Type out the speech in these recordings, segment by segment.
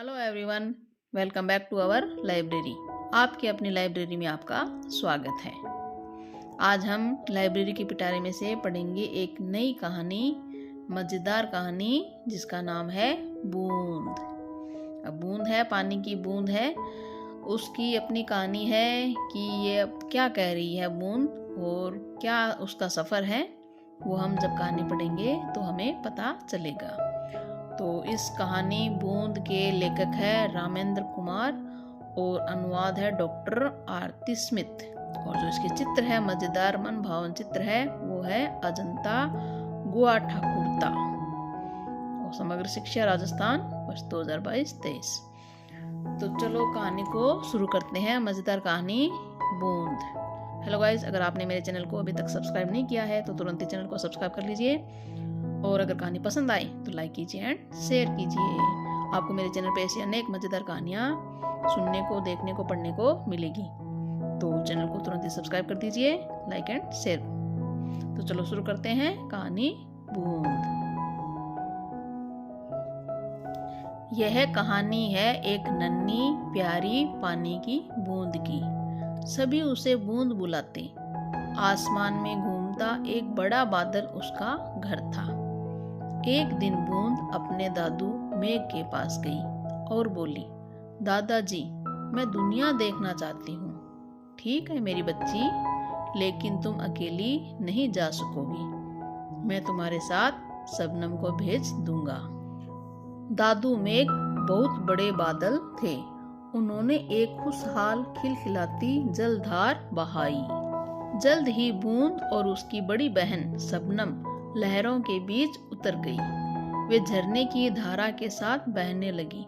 Hello everyone, welcome back to our library. आपकी अपनी library में आपका स्वागत है। आज हम लाइब्रेरी की पिटारे में से पढ़ेंगे एक नई कहानी, मज़ेदार कहानी जिसका नाम है बूंद। अब बूंद है, पानी की बूंद है, उसकी अपनी कहानी है कि ये अब क्या कह रही है बूंद और क्या उसका सफ़र है, वो हम जब कहानी पढ़ेंगे तो हमें पता चलेगा। तो इस कहानी बूंद के लेखक है रामेंद्र कुमार और अनुवाद है डॉक्टर आरती स्मिथ। और जो इसके चित्र है, मजेदार मन भावन चित्र है, वो है अजंता गुहा ठाकुरता। और समग्र शिक्षा राजस्थान वर्ष 2022-23। तो चलो कहानी को शुरू करते हैं। मजेदार कहानी बूंद। हेलो गाइस, अगर आपने मेरे चैनल को अभी तक सब्सक्राइब नहीं किया है तो तुरंत ही चैनल को सब्सक्राइब कर लीजिए और अगर कहानी पसंद आए तो लाइक कीजिए एंड शेयर कीजिए। आपको मेरे चैनल पे ऐसी अनेक मज़ेदार कहानियाँ सुनने को, देखने को, पढ़ने को मिलेगी। तो चैनल को तुरंत ही सब्सक्राइब कर दीजिए, लाइक एंड शेयर। तो चलो शुरू करते हैं कहानी बूंद। यह कहानी है एक नन्ही प्यारी पानी की बूंद की। सभी उसे बूंद बुलाते। आसमान में घूमता एक बड़ा बादल उसका घर था। एक दिन बूंद अपने दादू मेघ के पास गई और बोली, दादाजी, मैं दुनिया देखना चाहती हूँ। ठीक है मेरी बच्ची, लेकिन तुम अकेली नहीं जा सकोगी। मैं तुम्हारे साथ शबनम को भेज दूंगा। दादू मेघ बहुत बड़े बादल थे। उन्होंने एक खुशहाल खिलखिलाती जलधार बहाई। जल्द ही बूंद और उसकी बड़ी बहन शबनम लहरों के बीच उतर गई। वे झरने की धारा के साथ बहने लगी,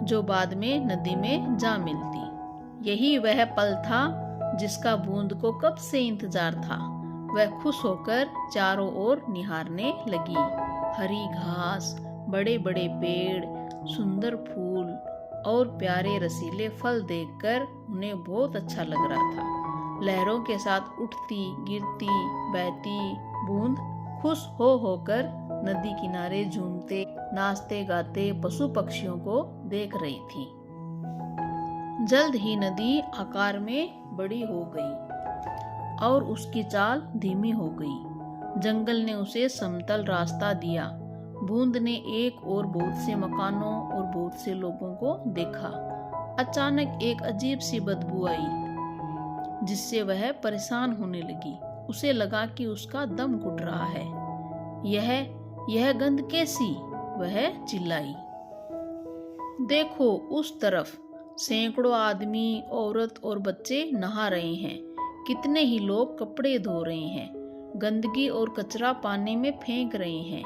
जो बाद में नदी में जा मिलती। यही वह पल था जिसका बूंद को कब से इंतजार था। वह खुश होकर चारों ओर निहारने लगी। हरी घास, बड़े बड़े पेड़, सुंदर फूल और प्यारे रसीले फल देखकर उन्हें बहुत अच्छा लग रहा था। लहरों के साथ उठती, गिरती, बहती बूंद खुश हो होकर नदी किनारे झूमते, नाचते गाते पशु पक्षियों को देख रही थी। जल्द ही नदी आकार में बड़ी हो गई और उसकी चाल धीमी हो गई। जंगल ने उसे समतल रास्ता दिया। बूंद ने एक और बहुत से मकानों और बहुत से लोगों को देखा। अचानक एक अजीब सी बदबू आई, जिससे वह परेशान होने लगी। उसे लगा कि उसका दम घुट रहा है। यह गंध कैसी? वह चिल्लाई। देखो उस तरफ, सैकड़ों आदमी, औरत और बच्चे नहा रहे हैं। कितने ही लोग कपड़े धो रहे हैं, गंदगी और कचरा पानी में फेंक रहे हैं।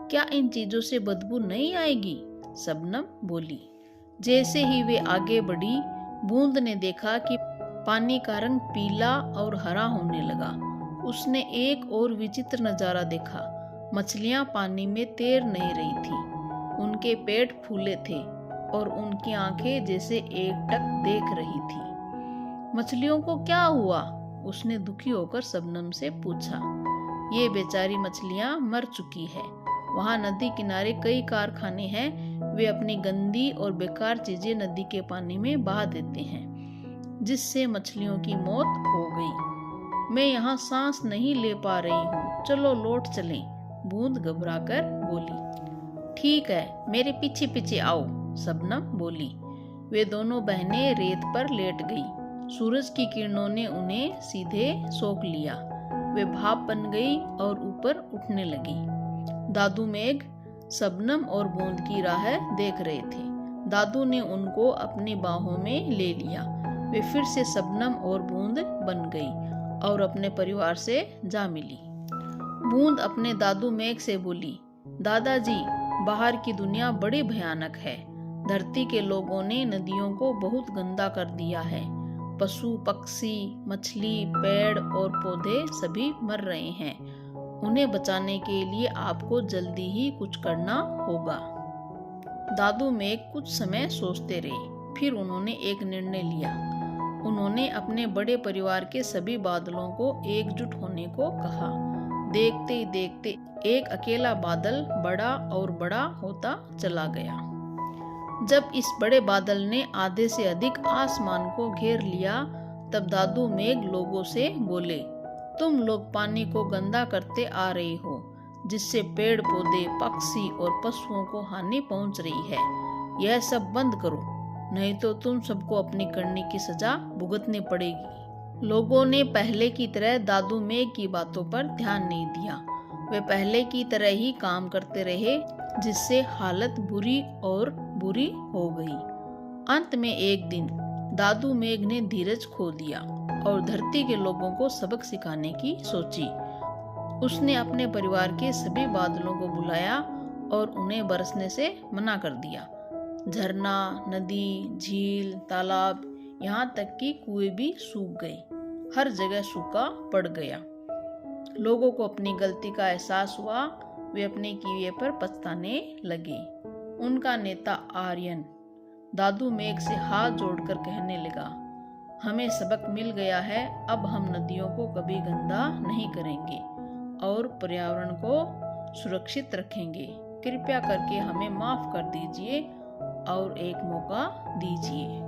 क्या इन चीजों से बदबू नहीं आएगी? शबनम बोली। जैसे ही वे आगे बढ़ी, बूंद ने देखा कि पानी का रंग पीला और हरा होने लगा। उसने एक और विचित्र नजारा देखा। मछलियां पानी में तैर नहीं रही थी। उनके पेट फूले थे और उनकी आंखें जैसे एकटक देख रही थी। मछलियों को क्या हुआ? उसने दुखी होकर शबनम से पूछा। ये बेचारी मछलियां मर चुकी है। वहां नदी किनारे कई कारखाने हैं। वे अपनी गंदी और बेकार चीजें नदी के पानी में बहा देते हैं, जिससे मछलियों की मौत हो गई। मैं यहाँ सांस नहीं ले पा रही हूँ। चलो लौट चलें। बूंद घबराकर बोली। ठीक है, मेरे पीछे पीछे आओ, शबनम बोली। वे दोनों बहनें रेत पर लेट गई। सूरज की किरणों ने उन्हें सीधे सोख लिया। वे भाप बन गई और ऊपर उठने लगी। दादू मेघ शबनम और बूंद की राह देख रहे थे। दादू ने उनको अपनी बाहों में ले लिया। वे फिर से शबनम और बूंद बन गई और अपने परिवार से जा मिली। बूंद अपने दादू मेघ से बोली, दादाजी, बाहर की दुनिया बड़ी भयानक है। धरती के लोगों ने नदियों को बहुत गंदा कर दिया है। पशु पक्षी, मछली, पेड़ और पौधे सभी मर रहे हैं। उन्हें बचाने के लिए आपको जल्दी ही कुछ करना होगा। दादू मेघ कुछ समय सोचते रहे। फिर उन्होंने एक निर्णय लिया। उन्होंने अपने बड़े परिवार के सभी बादलों को एकजुट होने को कहा। देखते ही देखते एक अकेला बादल बड़ा और बड़ा होता चला गया। जब इस बड़े बादल ने आधे से अधिक आसमान को घेर लिया, तब दादू मेघ लोगों से बोले, तुम लोग पानी को गंदा करते आ रहे हो, जिससे पेड़ पौधे, पक्षी और पशुओं को हानि पहुंच रही है। यह सब बंद करो, नहीं तो तुम सबको अपनी करनी की सजा भुगतनी पड़ेगी। लोगों ने पहले की तरह दादू मेघ की बातों पर ध्यान नहीं दिया। वे पहले की तरह ही काम करते रहे, जिससे हालत बुरी और बुरी हो गई। अंत में एक दिन दादू मेघ ने धीरज खो दिया और धरती के लोगों को सबक सिखाने की सोची। उसने अपने परिवार के सभी बादलों को बुलाया और उन्हें बरसने से मना कर दिया। झरना, नदी, झील, तालाब, यहाँ तक कि कुएं भी सूख गए। हर जगह सूखा पड़ गया। लोगों को अपनी गलती का एहसास हुआ। वे अपने किए पर पछताने लगे। उनका नेता आर्यन दादू मेघ से हाथ जोड़कर कहने लगा, हमें सबक मिल गया है। अब हम नदियों को कभी गंदा नहीं करेंगे और पर्यावरण को सुरक्षित रखेंगे। कृपया करके हमें माफ कर दीजिए और एक मौका दीजिए।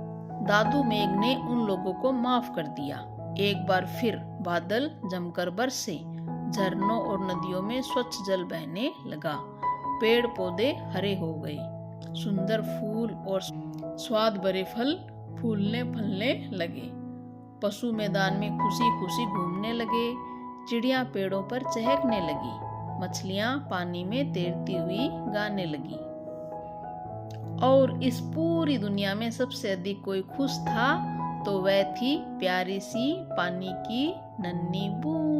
दादू मेघ ने उन लोगों को माफ कर दिया। एक बार फिर बादल जमकर बरसे। झरनों और नदियों में स्वच्छ जल बहने लगा। पेड़ पौधे हरे हो गए। सुंदर फूल और स्वाद भरे फल फूलने फलने लगे। पशु मैदान में खुशी खुशी घूमने लगे। चिड़िया पेड़ों पर चहकने लगी। मछलियां पानी में तैरती हुई गाने लगी। और इस पूरी दुनिया में सबसे अधिक कोई खुश था तो वह थी प्यारी सी पानी की नन्ही बूंद।